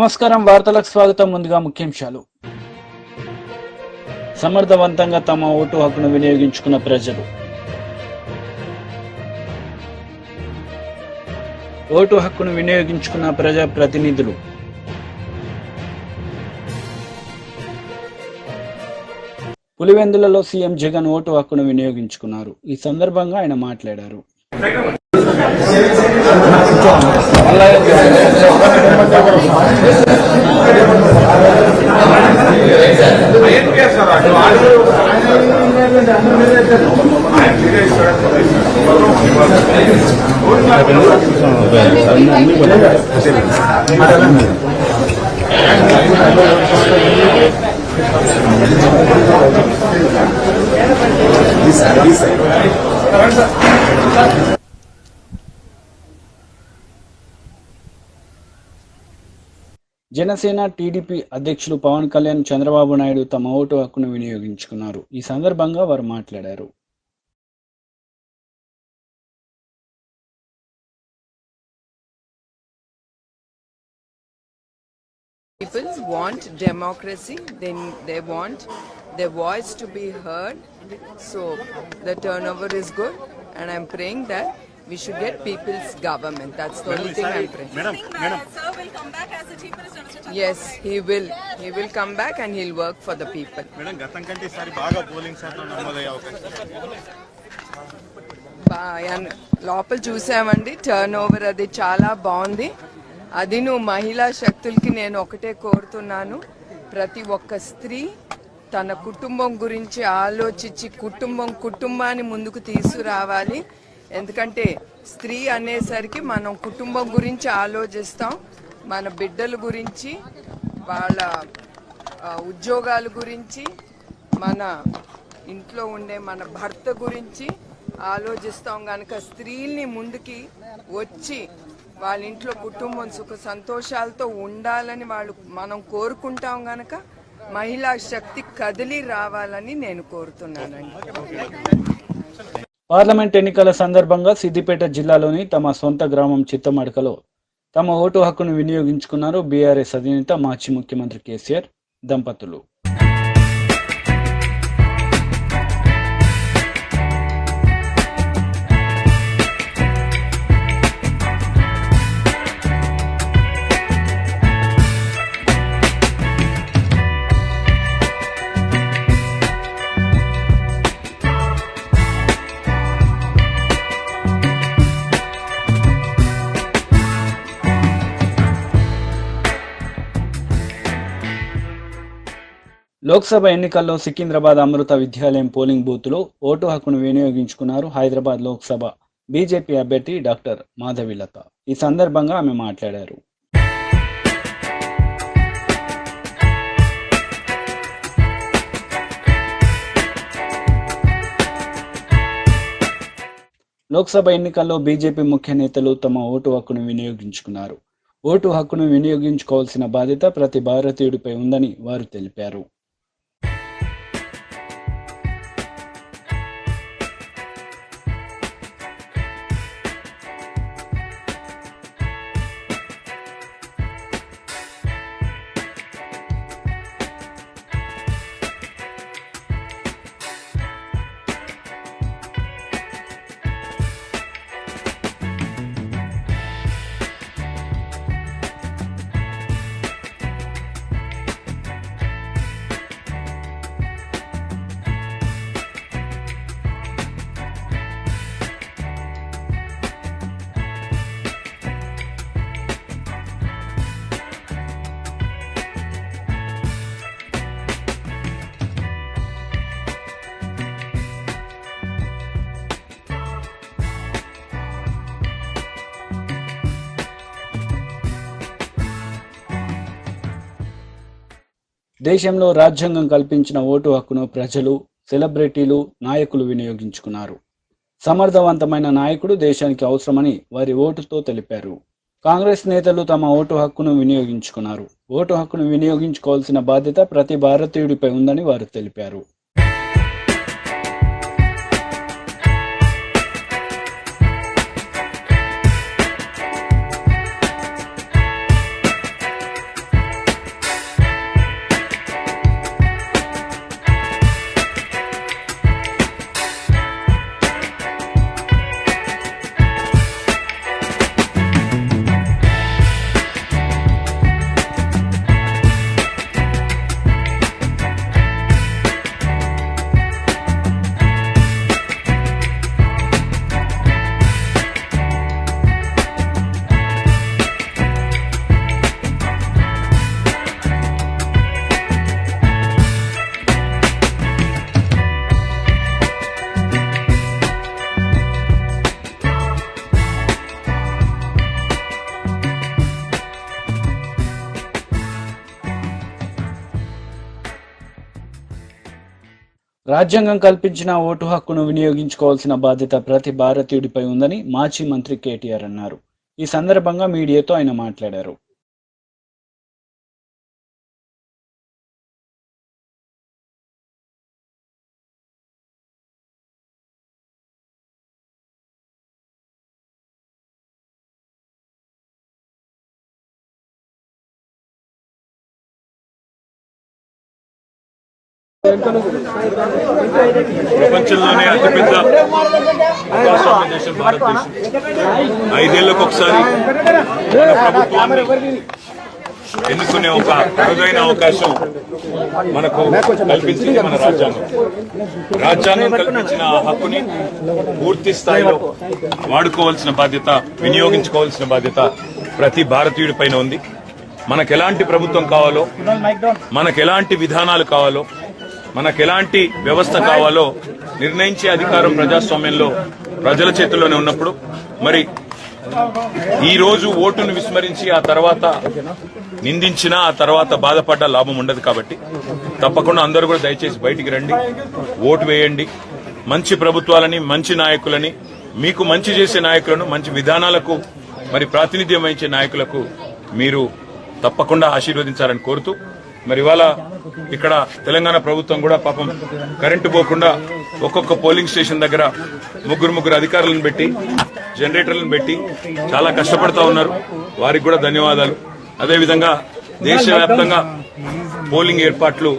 నమస్కారం, వార్తలకు స్వాగతం. ముందుగా ముఖ్యాంశాలు. సమర్థవంతంగా తమ ఓటు హక్కును వినియోగించుకున్న ప్రజలు. ఓటు హక్కును వినియోగించుకున్న ప్రజా ప్రతినిధులు. పులివెందులలో సీఎం జగన్ ఓటు హక్కును వినియోగించుకున్నారు. ఈ సందర్భంగా ఆయన మాట్లాడారు. జనసేన టీడీపీ అధ్యక్షులు పవన్ కళ్యాణ్, చంద్రబాబు నాయుడు తమ ఓటు హక్కును వినియోగించుకున్నారు. ఈ సందర్భంగా వారు మాట్లాడారు. People want democracy, they want their voice to be heard, so the turnover is good, and I'm praying that we should get people's government. That's the only thing I'm praying. Madam, Sir will come back as the Chief Minister. Yes, he will come back and he'll work for the people. Madam, గతం కంటే ఈసారి బాగా polling శాతం నమోదయ్యే అవకాశం. లోపల చూసామండి, turn over అది చాలా బాగుంది. అది నువ్వు మహిళా శక్తులకి నేను ఒకటే కోరుతున్నాను, ప్రతి ఒక్క స్త్రీ తన కుటుంబం గురించి ఆలోచించి కుటుంబాన్ని ముందుకు తీసుకురావాలి. ఎందుకంటే స్త్రీ అనేసరికి మనం కుటుంబం గురించి ఆలోచిస్తాం, మన బిడ్డల గురించి, వాళ్ళ ఉద్యోగాల గురించి, మన ఇంట్లో ఉండే మన భర్త గురించి ఆలోచిస్తాం. కనుక స్త్రీల్ని ముందుకి వచ్చి వాళ్ళ ఇంట్లో కుటుంబం సుఖ సంతోషాలతో ఉండాలని మనం కోరుకుంటాం. గనక మహిళా శక్తి కదిలి రావాలని నేను కోరుతున్నానండి. పార్లమెంట్ ఎన్నికల సందర్భంగా సిద్దిపేట జిల్లాలోని తమ సొంత గ్రామం చిత్తమడకలో తమ ఓటు హక్కును వినియోగించుకున్నారు బీఆర్ఎస్ అధినేత మాజీ ముఖ్యమంత్రి కేసీఆర్ దంపతులు. లోక్సభ ఎన్నికల్లో సికింద్రాబాద్ అమృత విద్యాలయం పోలింగ్ బూత్లో ఓటు హక్కును వినియోగించుకున్నారు హైదరాబాద్ లోక్సభ బీజేపీ అభ్యర్థి డాక్టర్ మాధవిలత. ఈ సందర్భంగా ఆమె మాట్లాడారు. లోక్సభ ఎన్నికల్లో బీజేపీ ముఖ్య నేతలు తమ ఓటు హక్కును వినియోగించుకున్నారు. ఓటు హక్కును వినియోగించుకోవాల్సిన బాధ్యత ప్రతి భారతీయుడిపై ఉందని వారు తెలిపారు. దేశంలో రాజ్యాంగం కల్పించిన ఓటు హక్కును ప్రజలు, సెలబ్రిటీలు, నాయకులు వినియోగించుకున్నారు. సమర్థవంతమైన నాయకుడు దేశానికి అవసరమని వారి ఓటుతో తెలిపారు. కాంగ్రెస్ నేతలు తమ ఓటు హక్కును వినియోగించుకున్నారు. ఓటు హక్కును వినియోగించుకోవాల్సిన బాధ్యత ప్రతి భారతీయుడిపై ఉందని వారు తెలిపారు. రాజ్యాంగం కల్పించిన ఓటు హక్కును వినియోగించుకోవాల్సిన బాధ్యత ప్రతి భారతీయుడిపై ఉందని మాజీ మంత్రి కేటీఆర్ అన్నారు. ఈ సందర్భంగా మీడియాతో ఆయన మాట్లాడారు. ప్రపంచంలోనే అతిపెద్ద ప్రజాస్వామ్య దేశం భారతదేశం. 5 ఏళ్లకు ఒకసారి మన ప్రభుత్వాన్ని ఎన్నుకునే ఒక అరుదైన అవకాశం మనకు కల్పించింది మన రాజ్యాంగం. రాజ్యాంగం కల్పించిన ఆ హక్కుని పూర్తి స్థాయిలో వాడుకోవాల్సిన బాధ్యత, వినియోగించుకోవాల్సిన బాధ్యత ప్రతి భారతీయుడి పైన ఉంది. మనకెలాంటి ప్రభుత్వం కావాలో, మనకెలాంటి విధానాలు కావాలో, మనకెలాంటి వ్యవస్థ కావాలో నిర్ణయించే అధికారం ప్రజాస్వామ్యంలో ప్రజల చేతుల్లోనే ఉన్నప్పుడు మరి ఈ రోజు ఓటును విస్మరించి ఆ తర్వాత నిందించినా ఆ తర్వాత బాధపడ్డ లాభం ఉండదు. కాబట్టి తప్పకుండా అందరూ కూడా దయచేసి బయటికి రండి, ఓటు వేయండి. మంచి ప్రభుత్వాలని, మంచి నాయకులని, మీకు మంచి చేసే నాయకులను, మంచి విధానాలకు మరి ప్రాతినిధ్యం వహించే నాయకులకు మీరు తప్పకుండా ఆశీర్వదించాలని కోరుతూ మరి ఇవాళ ఇక్కడ తెలంగాణ ప్రభుత్వం కూడా పాపం కరెంటు పోకుండా ఒక్కొక్క పోలింగ్ స్టేషన్ దగ్గర ముగ్గురు అధికారులను పెట్టి, జనరేటర్లను పెట్టి చాలా కష్టపడుతూ ఉన్నారు. వారికి కూడా ధన్యవాదాలు. అదేవిధంగా దేశవ్యాప్తంగా పోలింగ్ ఏర్పాట్లు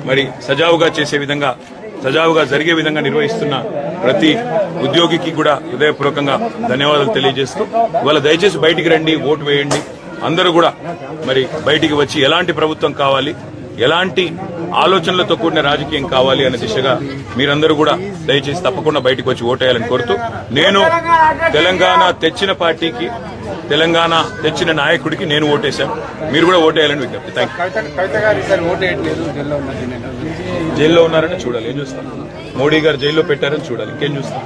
మరి సజావుగా జరిగే విధంగా నిర్వహిస్తున్న ప్రతి ఉద్యోగికి కూడా హృదయపూర్వకంగా ధన్యవాదాలు తెలియజేస్తూ ఇవాళ దయచేసి బయటికి రండి, ఓటు వేయండి. అందరూ కూడా మరి బయటికి వచ్చి ఎలాంటి ప్రభుత్వం కావాలి, ఎలాంటి ఆలోచనలతో కూడిన రాజకీయం కావాలి అనే దిశగా మీరందరూ కూడా దయచేసి తప్పకుండా బయటకు వచ్చి ఓటేయాలని కోరుతూ, నేను తెలంగాణ తెచ్చిన పార్టీకి, తెలంగాణ తెచ్చిన నాయకుడికి నేను ఓటేశాను. మీరు కూడా ఓటేయాలని విజ్ఞప్తి. జైల్లో ఉన్నారని చూడాలి, ఏం చూస్తాం. మోడీ గారు జైల్లో పెట్టారని చూడాలి, ఇంకేం చూస్తాం.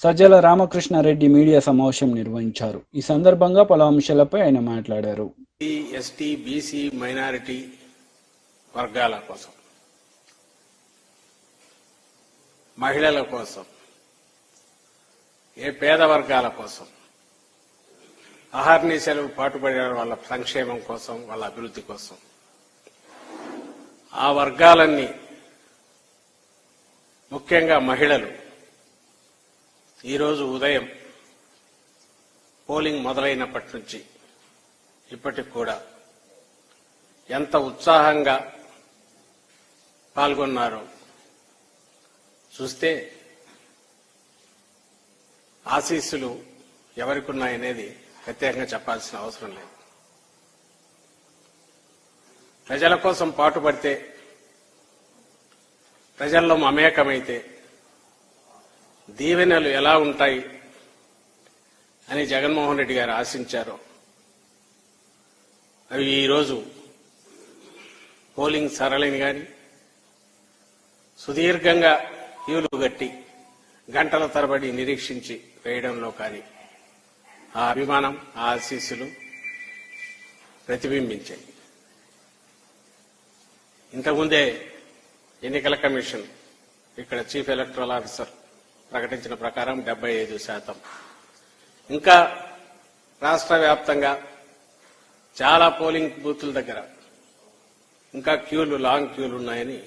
సజ్జల రామకృష్ణారెడ్డి మీడియా సమావేశం నిర్వహించారు. ఈ సందర్భంగా పలు అంశాలపై ఆయన మాట్లాడారు. ఎస్టీ, బీసీ, మైనారిటీ వర్గాల కోసం, మహిళల కోసం, ఏ పేద వర్గాల కోసం అహర్నిశలు పాటుపడిన వాళ్ళ సంక్షేమం కోసం, వాళ్ళ అభివృద్ధి కోసం, ఆ వర్గాలన్నీ ముఖ్యంగా మహిళలు ఈరోజు ఉదయం పోలింగ్ మొదలైనప్పటి నుంచి ఇప్పటికి కూడా ఎంత ఉత్సాహంగా పాల్గొన్నారో చూస్తే ఆశీస్సులు ఎవరికున్నాయనేది ప్రత్యేకంగా చెప్పాల్సిన అవసరం లేదు. ప్రజల కోసం పాటుపడితే, ప్రజల్లో మమేకమైతే దీవెనలు ఎలా ఉంటాయి అని జగన్మోహన్ రెడ్డి గారు ఆశించారో అవి ఈరోజు పోలింగ్ సరళిని గాని, సుదీర్ఘంగా క్యూలు గట్టి గంటల తరబడి నిరీక్షించి వేయడంలో కానీ ఆ అభిమానం, ఆ ఆశీస్సులు ప్రతిబింబించాయి. ఇంతకుముందే ఎన్నికల కమిషన్ ఇక్కడ చీఫ్ ఎలక్టరల్ ఆఫీసర్ ప్రకటించిన ప్రకారం 75%. ఇంకా రాష్ట్ర వ్యాప్తంగా చాలా పోలింగ్ బూతుల దగ్గర ఇంకా లాంగ్ క్యూలు ఉన్నాయని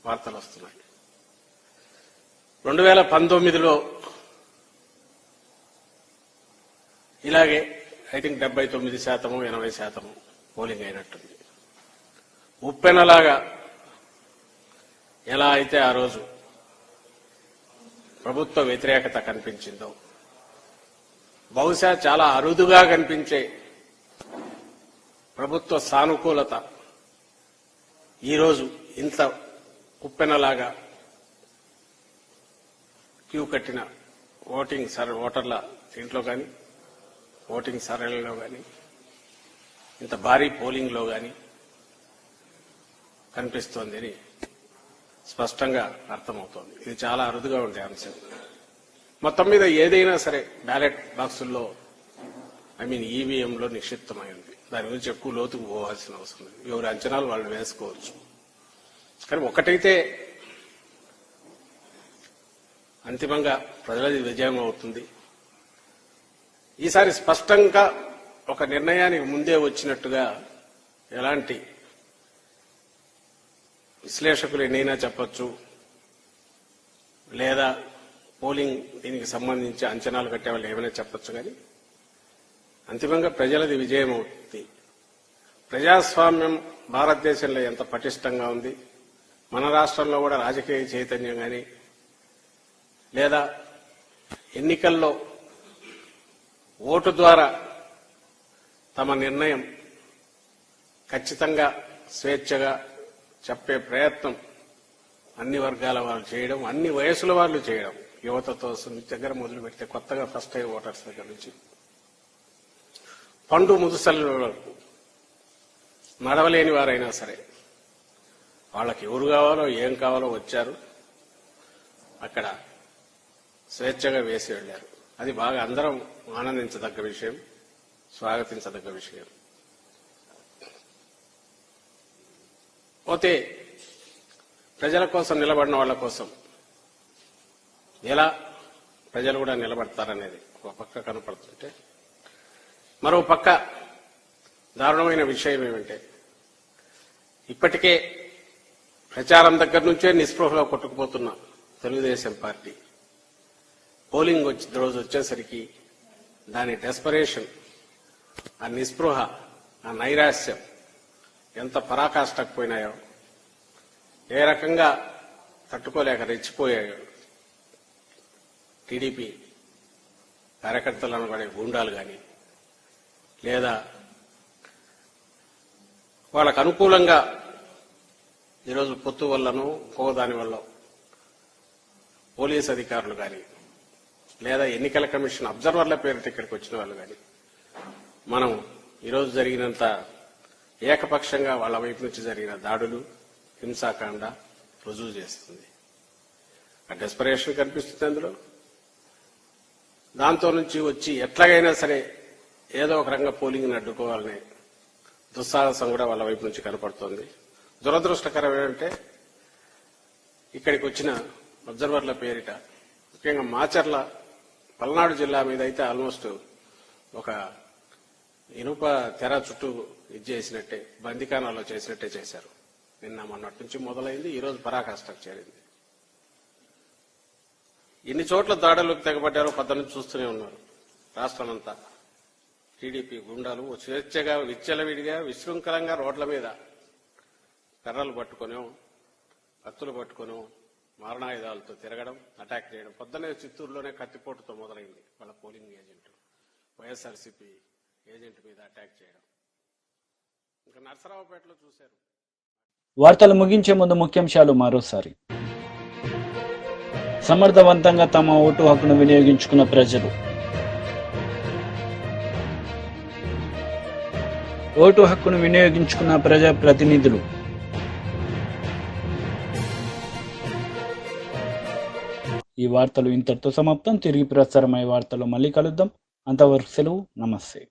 వార్తలు వస్తున్నాయి. 2019లో ఇలాగే ఐ థింక్ 79%, 80% పోలింగ్ అయినట్టుంది. ఉప్పెనలాగా ఎలా అయితే ఆ రోజు ప్రభుత్వ వ్యతిరేకత కనిపించిందో, బహుశా చాలా అరుదుగా కనిపించే ప్రభుత్వ సానుకూలత ఈరోజు ఇంత ఉప్పెనలాగా క్యూ కట్టిన ఓటర్ల దీంట్లో కానీ, ఓటింగ్ సరళిలో కానీ, ఇంత భారీ పోలింగ్లో కానీ కనిపిస్తోందని స్పష్టంగా అర్థమవుతోంది. ఇది చాలా అరుదుగా ఉండే అంశం. మొత్తం మీద ఏదైనా సరే బ్యాలెట్ బాక్సుల్లో ఈవీఎంలో నిక్షిప్తమై ఉంది. దాని గురించి ఎక్కువ లోతుకు పోవాల్సిన అవసరం లేదు. ఎవరి అంచనాలు వాళ్ళు వేసుకోవచ్చు. కానీ ఒకటైతే అంతిమంగా ప్రజలది విజయం అవుతుంది. ఈసారి స్పష్టంగా ఒక నిర్ణయానికి ముందే వచ్చినట్టుగా ఎలాంటి విశ్లేషకులు ఎన్నైనా చెప్పొచ్చు, లేదా పోలింగ్ దీనికి సంబంధించి అంచనాలు కట్టే వాళ్ళు ఏమైనా చెప్పొచ్చు, కానీ అంతిమంగా ప్రజలది విజయం అవుతుంది. ప్రజాస్వామ్యం భారతదేశంలో ఎంత పటిష్టంగా ఉంది, మన రాష్ట్రంలో కూడా రాజకీయ చైతన్యం కానీ లేదా ఎన్నికల్లో ఓటు ద్వారా తమ నిర్ణయం ఖచ్చితంగా స్వేచ్ఛగా చెప్పే ప్రయత్నం అన్ని వర్గాల వాళ్ళు చేయడం, అన్ని వయసుల వాళ్ళు చేయడం, యువతతో దగ్గర మొదలు పెడితే కొత్తగా ఫస్ట్ టైం ఓటర్స్ దగ్గర నుంచి పండు ముదుసల వరకు నడవలేని వారైనా సరే వాళ్ళకి ఎవరు కావాలో ఏం కావాలో వచ్చారు, అక్కడ స్వేచ్ఛగా వేసి వెళ్లారు. అది బాగా అందరం ఆనందించదగ్గ విషయం, స్వాగతించదగ్గ విషయం. పోతే ప్రజల కోసం నిలబడిన వాళ్ళ కోసం ఎలా ప్రజలు కూడా నిలబడతారనేది ఒక పక్క కనపడుతుంటే, మరో పక్క దారుణమైన విషయం ఏమంటే ఇప్పటికే ప్రచారం దగ్గర నుంచే నిస్పృహగా కొట్టుకుపోతున్న తెలుగుదేశం పార్టీ పోలింగ్ రోజు వచ్చేసరికి దాని డెస్పరేషన్, ఆ నిస్పృహ, ఆ నైరాశ్యం ఎంత పరాకాష్ఠకు పోయినాయో, ఏ రకంగా తట్టుకోలేక రెచ్చిపోయాయో టీడీపీ కార్యకర్తలను పడే గూండాలు కానీ లేదా వాళ్ళకు అనుకూలంగా ఈరోజు పొత్తు వల్లనో ఇంకో దాని వల్ల పోలీస్ అధికారులు కానీ లేదా ఎన్నికల కమిషన్ అబ్జర్వర్ల పేరుతో ఇక్కడికి వచ్చిన వాళ్ళు కానీ మనం ఈరోజు జరిగినంత ఏకపక్షంగా వాళ్ళ వైపు నుంచి జరిగిన దాడులు, హింసాకాండ రుజువు చేస్తుంది. ఆ డెస్పరేషన్ కనిపిస్తుంది అందులో. దాంతో నుంచి వచ్చి ఎట్లాగైనా సరే ఏదో ఒక రకంగా పోలింగ్ని అడ్డుకోవాలనే దుస్సాహసం కూడా వాళ్ళ వైపు నుంచి కనపడుతోంది. దురదృష్టకరం ఏంటంటే ఇక్కడికి వచ్చిన అబ్జర్వర్ల పేరిట ముఖ్యంగా మాచర్ల పల్నాడు జిల్లా మీద అయితే ఆల్మోస్ట్ ఒక ఇనుప తెర చుట్టూ ఇది చేసినట్టే, బందికానాల్లో చేసినట్టే చేశారు. నిన్న మొన్నటి నుంచి మొదలైంది, ఈరోజు పరాకాష్ఠకు చేరింది. ఎన్ని చోట్ల దాడులకు తెగబడ్డారో పద్దెనిమిది చూస్తూనే ఉన్నారు. రాష్ట్రమంతా టీడీపీ గుండాలు స్వేచ్ఛగా విచ్చలవిడిగా విశృంఖలంగా రోడ్ల మీద కర్రలు పట్టుకునో కత్తులు పట్టుకునో మారణాయుధాలతో తిరగడం, అటాక్ చేయడం. పొద్దునే చిత్తూరులోనే కత్తిపోటుతో మొదలైంది వాళ్ళ పోలింగ్ ఏజెంట్, వైఎస్ఆర్సీపీ ఏజెంట్ మీద అటాక్ చేయడం. ఇంకా నర్సరావుపేటలో చూశారు. వార్తలు ముగించే ముందు ముఖ్యాంశాలు మరోసారి. సమర్థవంతంగా తమ ఓటు హక్కును వినియోగించుకున్న ప్రజలు. ఓటు హక్కును వినియోగించుకున్న ప్రజాప్రతినిధులు. ఈ వార్తలు ఇంతటితో సమాప్తం. తిరిగి ప్రసారమయ్యే వార్తలు మళ్ళీ కలుద్దాం. అంతవరకు సెలవు. నమస్తే.